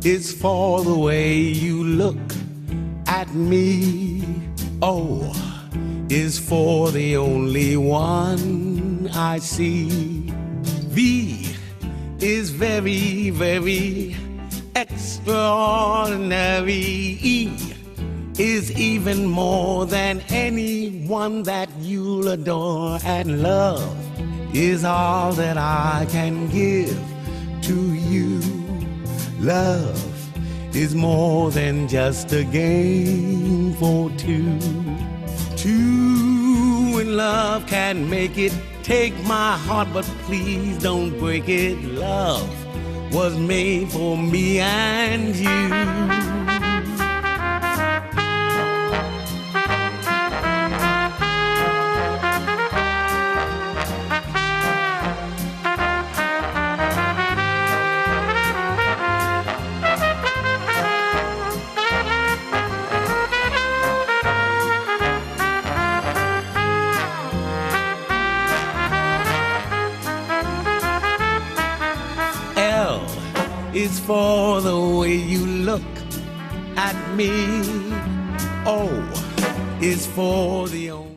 is for the way you look at me. O is for the only one I see. V is very, very extraordinary. E is even more than anyone that you'll adore. And love is all that I can give to you. Love is more than just a game for two. Two in love can make it. Take my heart, but please don't break it. Love was made for me and you. Is for the way you look at me. O is for the only